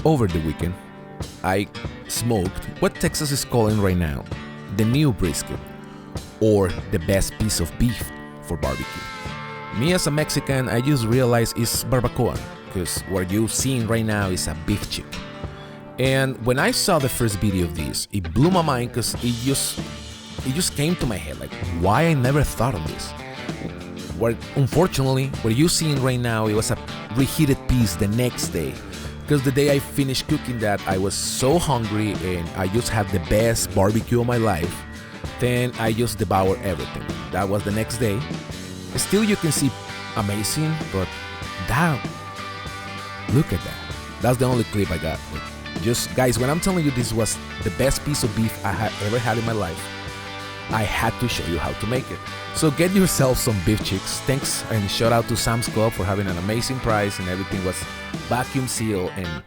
Over the weekend, I smoked what Texas is calling right now the new brisket, or the best piece of beef for barbecue. Me as a Mexican, I just realized it's barbacoa, because what you're seeing right now is a beef chick. And when I saw the first video of this, it blew my mind because it just came to my head like, why I never thought of this. Unfortunately, what you're seeing right now, it was a reheated piece the next day. Because the day I finished cooking that, I was so hungry and I just had the best barbecue of my life. Then I just devoured everything. That was the next day. Still, you can see amazing, but look at that. That's the only clip I got. Just guys, when I'm telling you this was the best piece of beef I had ever had in my life, I had to show you how to make it. So get yourself some beef chicks. Thanks and shout out to Sam's Club for having an amazing price, and everything was vacuum sealed. And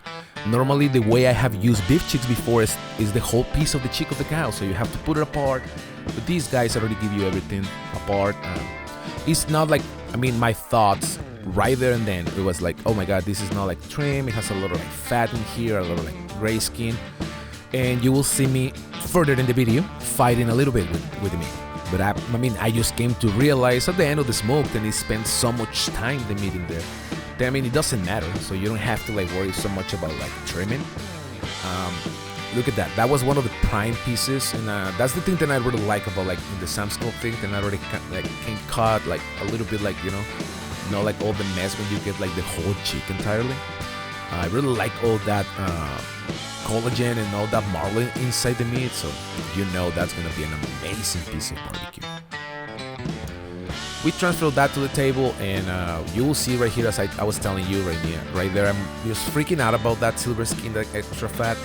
normally the way I have used beef chicks before is the whole piece of the cheek of the cow, so you have to put it apart. But these guys already give you everything apart. It's not like, my thoughts right there and then, it was like, oh my god, this is not like trim, it has a lot of like fat in here, a lot of like gray skin. And you will see me further in the video fighting a little bit with the meat. But I just came to realize at the end of the smoke that it spent so much time, the meat in there. Then, it doesn't matter, so you don't have to like worry so much about like trimming. Look at that. That was one of the prime pieces, and that's the thing that I really like about like in the Sam's Club thing. That I already can cut like a little bit, like not like all the mess when you get like the whole chicken entirely. I really like all that collagen and all that marlin inside the meat, so that's gonna be an amazing piece of barbecue. We transfer that to the table, and you will see right here, as I was telling you right there, I'm just freaking out about that silver skin, that extra fat.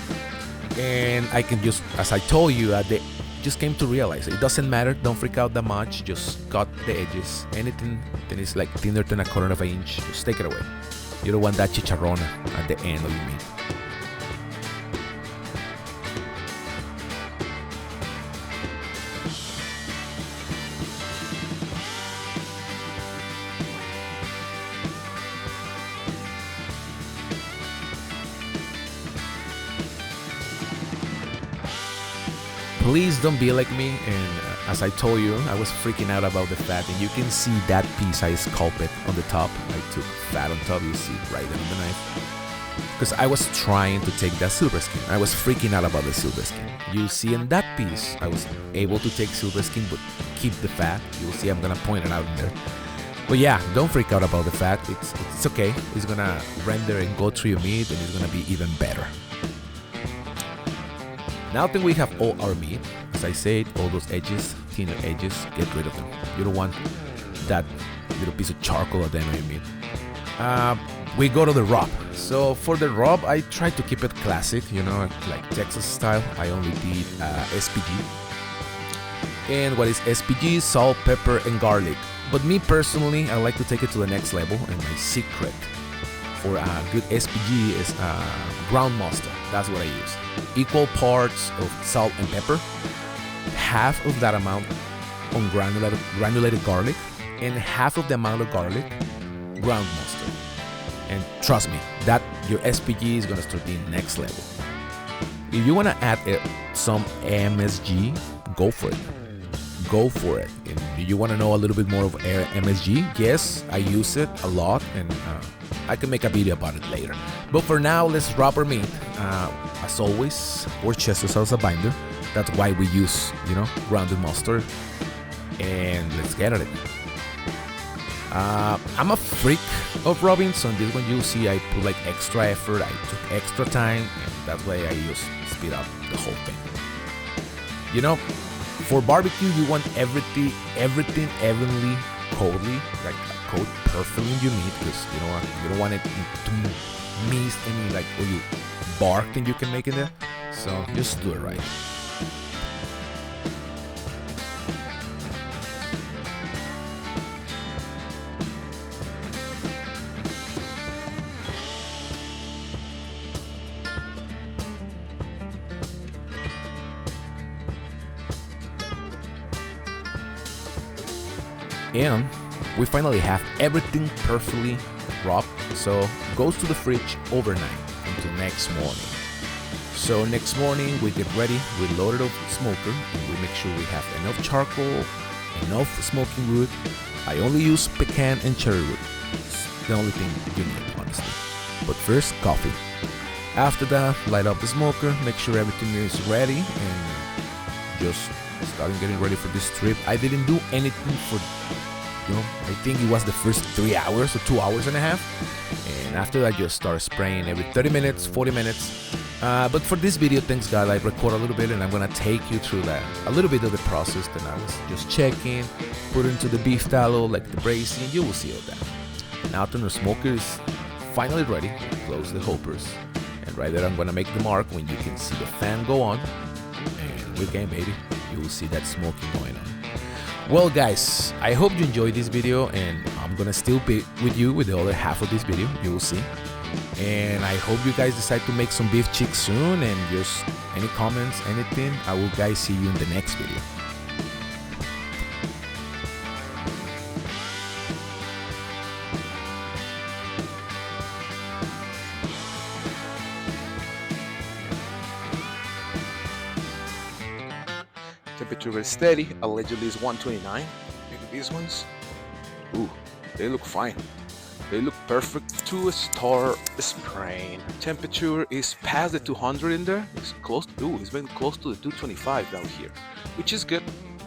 And I can just, as I told you, just came to realize it doesn't matter. Don't freak out that much. Just cut the edges. Anything that is like thinner than a quarter of an inch, just take it away. You don't want that chicharrón at the end of your meat. Please don't be like me, and as I told you, I was freaking out about the fat, and you can see that piece I sculpted on the top. I took fat on top, you see right on the knife, because I was trying to take that silver skin. I was freaking out about the silver skin. You see in that piece, I was able to take silver skin but keep the fat. You'll see I'm gonna point it out in there. But yeah, don't freak out about the fat. It's okay. It's gonna render and go through your meat, and it's gonna be even better. Now that we have all our meat, as I said, all those edges, thinner edges, get rid of them. You don't want that little piece of charcoal at the end of your meat. We go to the rub. So for the rub, I try to keep it classic, like Texas style. I only did SPG. And what is SPG? Salt, pepper, and garlic. But me personally, I like to take it to the next level, and my secret for a good SPG is ground mustard. That's what I use. Equal parts of salt and pepper, half of that amount on granulated garlic, and half of the amount of garlic, ground mustard. And trust me, that your SPG is gonna start being next level. If you wanna add some MSG, go for it. Go for it. And do you wanna know a little bit more of MSG? Yes, I use it a lot, and I can make a video about it later. But for now, let's rub our meat. As always, Worcestershire sauce, a binder. That's why we use, grounded mustard. And let's get at it. I'm a freak of rubbing, so in this one you'll see I put like extra effort. I took extra time, and that's why I use speed up the whole thing. For barbecue, you want everything evenly coated, like coat perfectly in your meat, because you don't want it to miss any like all you bark thing you can make in there. So just do it right. And we finally have everything perfectly rubbed, so goes to the fridge overnight to next morning. So next morning we get ready, we load it up the smoker, and we make sure we have enough charcoal, enough smoking wood. I only use pecan and cherry wood. It's the only thing you need, honestly. But first, coffee. After that, light up the smoker, make sure everything is ready, and just starting getting ready for this trip. I didn't do anything for, I think it was the first 3 hours or 2 hours and a half. And after that, just start spraying every 30 minutes, 40 minutes. But for this video, thanks God, I record a little bit, and I'm gonna take you through that, a little bit of the process. Then I was just checking, put into the beef tallow, like the braising, you will see all that. Now that the smoker is finally ready, close the hoppers. And right there, I'm gonna make the mark when you can see the fan go on. And we're game, baby. You will see that smoking going on. Well guys, I hope you enjoyed this video, and I'm gonna still be with you with the other half of this video, you will see. And I hope you guys decide to make some beef chicks soon, and just any comments, anything, I will guys see you in the next video. Temperature very steady, allegedly is 129. Maybe these ones. Ooh, they look fine. They look perfect to start spraying. Temperature is past the 200 in there. It's close to, it's been close to the 225 down here, which is good.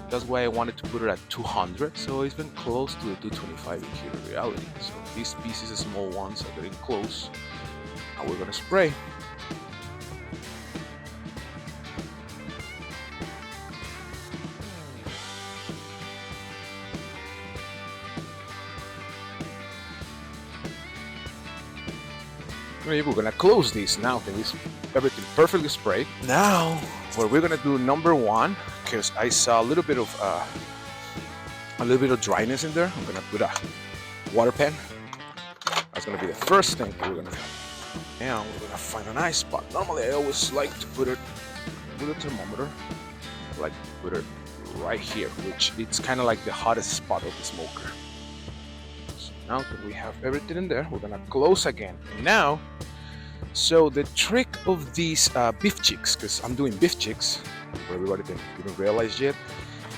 That's why I wanted to put it at 200. So it's been close to the 225 in here in reality. So these pieces, small ones, are getting close. Now we're gonna spray. We're gonna close these now. This everything perfectly sprayed. Now, what we're gonna do number one, because I saw a little bit of dryness in there. I'm gonna put a water pen. That's gonna be the first thing that we're gonna do. Now we're gonna find a nice spot. Normally, I always like to put it with a thermometer. I like to put it right here, which it's kind of like the hottest spot of the smoker. Now that we have everything in there, we're gonna close again. And now, so the trick of these beef chicks, because I'm doing beef chicks, for everybody that didn't realize yet,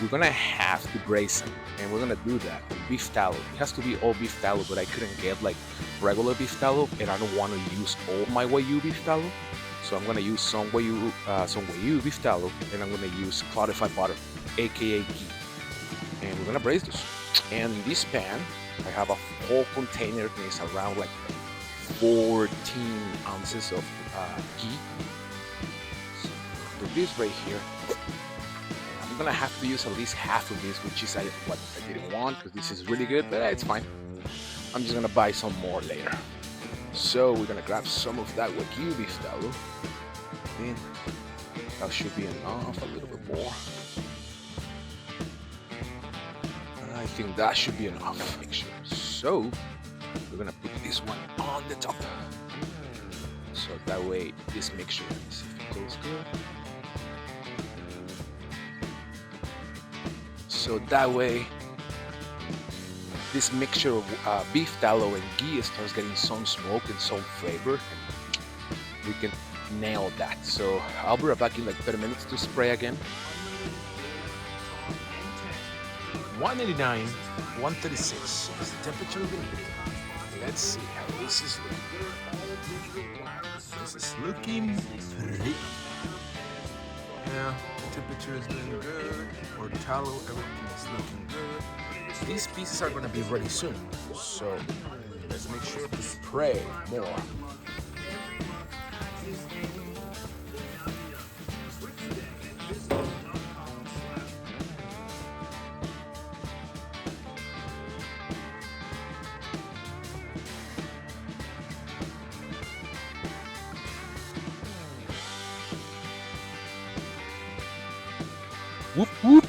we're gonna have to braise them, and we're gonna do that with beef tallow. It has to be all beef tallow, but I couldn't get like regular beef tallow, and I don't want to use all my Wagyu beef tallow, so I'm gonna use some Wagyu beef tallow, and I'm gonna use clarified butter, aka ghee, and we're gonna braise this. And in this pan, I have a whole container that is around like 14 ounces of ghee. So do this right here. I'm gonna have to use at least half of this, which is what I didn't want, because this is really good, but it's fine. I'm just gonna buy some more later. So we're gonna grab some of that Wagyu beef tallow. Then that should be enough, a little bit more. I think that should be enough. Make sure. So we're gonna put this one on the top. So that way this mixture, let me see if it goes good. So that way this mixture of beef tallow and ghee starts getting some smoke and some flavor, and we can nail that. So I'll be right back in like 30 minutes to spray again. 189, 136 is the temperature of the meat. Let's see how this is looking. This is looking pretty. Yeah, the temperature is doing good. Or tallow, everything is looking good. These pieces are going to be ready soon. So let's make sure to spray more. Whoop whoop!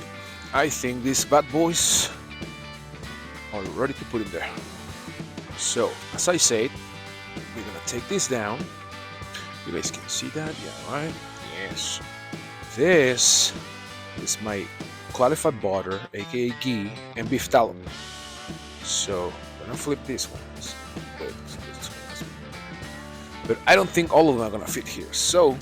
I think these bad boys are ready to put in there. So, as I said, we're gonna take this down. You guys can see that, yeah, right? Yes. This is my clarified butter, aka ghee, and beef tallow. So, I'm gonna flip this one. but I don't think all of them are gonna fit here. So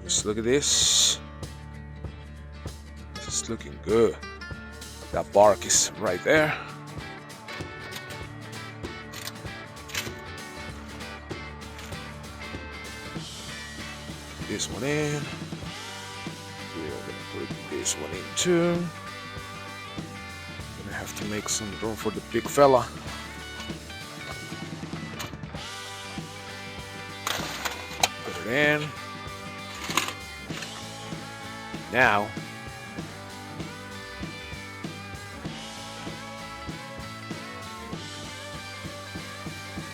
just look at this. It's looking good. That bark is right there. This one in. We're gonna put this one in too. Gonna have to make some room for the big fella. Put it in. Now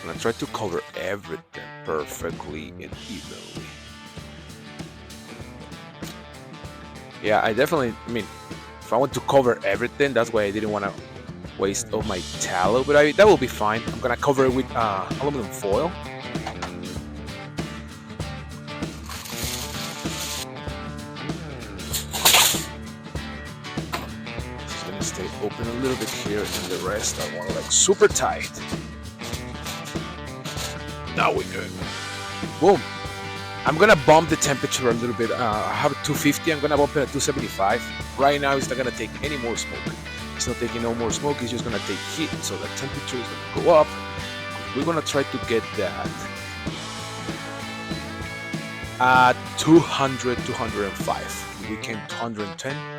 I'm gonna try to cover everything perfectly and evenly. Yeah, I mean, if I want to cover everything, that's why I didn't want to waste all my tallow, but that will be fine. I'm gonna cover it with aluminum foil. Just gonna stay open a little bit here, and the rest I want like super tight. Now we're good. Boom. I'm gonna bump the temperature a little bit. I have 250. I'm gonna bump it at 275. Right now, it's not gonna take any more smoke. It's not taking no more smoke. It's just gonna take heat, so the temperature is gonna go up. We're gonna try to get that at 200, 205. We came 210.